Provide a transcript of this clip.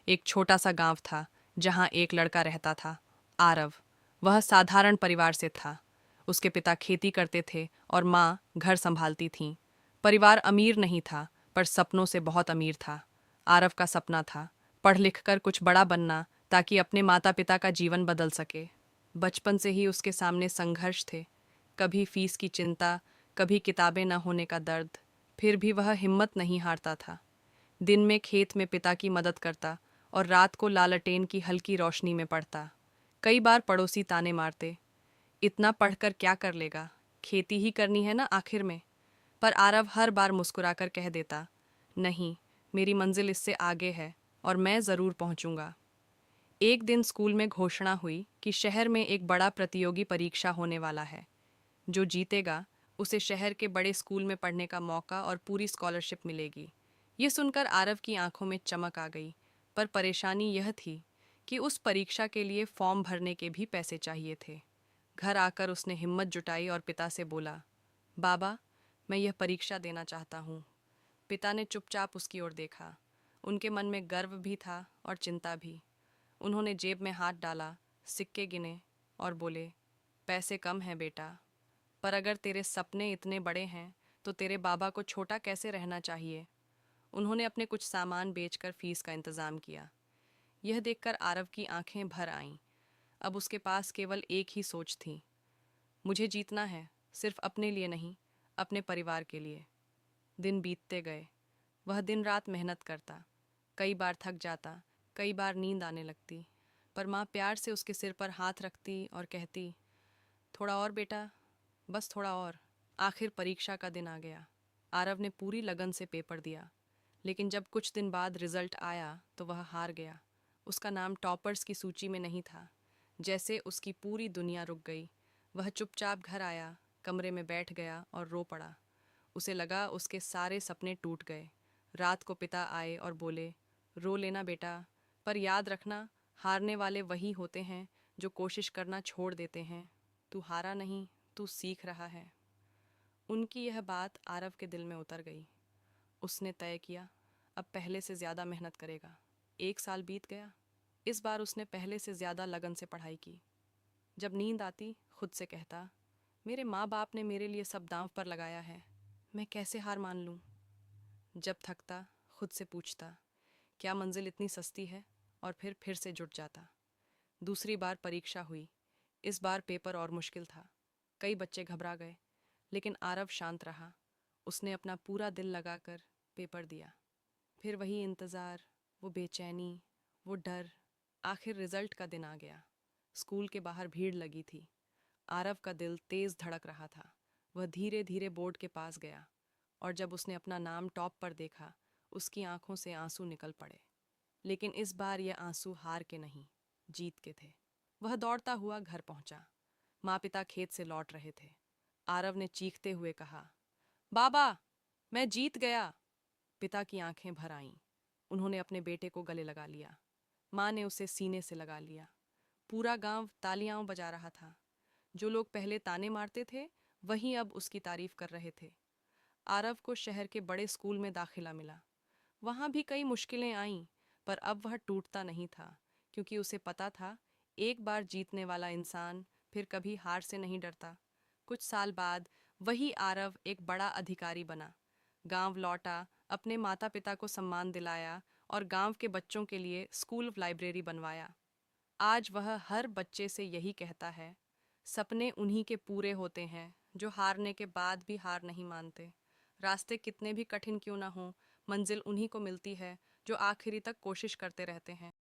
एक छोटा सा गांव था जहां एक लड़का रहता था, आरव। वह साधारण परिवार से था। उसके पिता खेती करते थे और माँ घर संभालती थीं। परिवार अमीर नहीं था, पर सपनों से बहुत अमीर था। आरव का सपना था पढ़ लिख कर कुछ बड़ा बनना, ताकि अपने माता पिता का जीवन बदल सके। बचपन से ही उसके सामने संघर्ष थे, कभी फीस की चिंता, कभी किताबें न होने का दर्द। फिर भी वह हिम्मत नहीं हारता था। दिन में खेत में पिता की मदद करता और रात को लालटेन की हल्की रोशनी में पढ़ता। कई बार पड़ोसी ताने मारते, इतना पढ़कर क्या कर लेगा, खेती ही करनी है ना आखिर में। पर आरव हर बार मुस्कुराकर कह देता, नहीं, मेरी मंजिल इससे आगे है और मैं ज़रूर पहुंचूंगा। एक दिन स्कूल में घोषणा हुई कि शहर में एक बड़ा प्रतियोगी परीक्षा होने वाला है। जो जीतेगा उसे शहर के बड़े स्कूल में पढ़ने का मौका और पूरी स्कॉलरशिप मिलेगी। ये सुनकर आरव की आंखों में चमक आ गई, पर परेशानी यह थी कि उस परीक्षा के लिए फॉर्म भरने के भी पैसे चाहिए थे। घर आकर उसने हिम्मत जुटाई और पिता से बोला, बाबा, मैं यह परीक्षा देना चाहता हूँ। पिता ने चुपचाप उसकी ओर देखा। उनके मन में गर्व भी था और चिंता भी। उन्होंने जेब में हाथ डाला, सिक्के गिने और बोले, पैसे कम हैं बेटा, पर अगर तेरे सपने इतने बड़े हैं तो तेरे बाबा को छोटा कैसे रहना चाहिए। उन्होंने अपने कुछ सामान बेचकर फीस का इंतज़ाम किया। यह देखकर आरव की आंखें भर आईं। अब उसके पास केवल एक ही सोच थी, मुझे जीतना है, सिर्फ अपने लिए नहीं, अपने परिवार के लिए। दिन बीतते गए। वह दिन रात मेहनत करता। कई बार थक जाता, कई बार नींद आने लगती, पर माँ प्यार से उसके सिर पर हाथ रखती और कहती, थोड़ा और बेटा, बस थोड़ा और। आखिर परीक्षा का दिन आ गया। आरव ने पूरी लगन से पेपर दिया, लेकिन जब कुछ दिन बाद रिजल्ट आया तो वह हार गया। उसका नाम टॉपर्स की सूची में नहीं था। जैसे उसकी पूरी दुनिया रुक गई। वह चुपचाप घर आया, कमरे में बैठ गया और रो पड़ा। उसे लगा उसके सारे सपने टूट गए। रात को पिता आए और बोले, रो लेना बेटा, पर याद रखना, हारने वाले वही होते हैं जो कोशिश करना छोड़ देते हैं। तू हारा नहीं, तू सीख रहा है। उनकी यह बात आरव के दिल में उतर गई। उसने तय किया, अब पहले से ज़्यादा मेहनत करेगा। 1 साल बीत गया। इस बार उसने पहले से ज़्यादा लगन से पढ़ाई की। जब नींद आती खुद से कहता, मेरे माँ बाप ने मेरे लिए सब दांव पर लगाया है, मैं कैसे हार मान लूँ। जब थकता खुद से पूछता, क्या मंजिल इतनी सस्ती है, और फिर से जुट जाता। दूसरी बार परीक्षा हुई। इस बार पेपर और मुश्किल था। कई बच्चे घबरा गए, लेकिन आरव शांत रहा। उसने अपना पूरा दिल लगाकर पेपर दिया। फिर वही इंतज़ार, वो बेचैनी, वो डर। आखिर रिजल्ट का दिन आ गया। स्कूल के बाहर भीड़ लगी थी। आरव का दिल तेज धड़क रहा था। वह धीरे धीरे बोर्ड के पास गया, और जब उसने अपना नाम टॉप पर देखा, उसकी आंखों से आंसू निकल पड़े। लेकिन इस बार ये आंसू हार के नहीं, जीत के थे। वह दौड़ता हुआ घर पहुंचा। माँ पिता खेत से लौट रहे थे। आरव ने चीखते हुए कहा, बाबा, मैं जीत गया। पिता की आंखें भर आईं। उन्होंने अपने बेटे को गले लगा लिया। माँ ने उसे सीने से लगा लिया। पूरा गांव तालियां बजा रहा था। जो लोग पहले ताने मारते थे, वही अब उसकी तारीफ कर रहे थे। आरव को शहर के बड़े स्कूल में दाखिला मिला। वहाँ भी कई मुश्किलें आईं, पर अब वह टूटता नहीं था, क्योंकि उसे पता था, एक बार जीतने वाला इंसान फिर कभी हार से नहीं डरता। कुछ साल बाद वही आरव एक बड़ा अधिकारी बना। गांव लौटा, अपने माता पिता को सम्मान दिलाया और गांव के बच्चों के लिए स्कूल लाइब्रेरी बनवाया। आज वह हर बच्चे से यही कहता है, सपने उन्हीं के पूरे होते हैं जो हारने के बाद भी हार नहीं मानते। रास्ते कितने भी कठिन क्यों ना हों, मंजिल उन्हीं को मिलती है जो आखिरी तक कोशिश करते रहते हैं।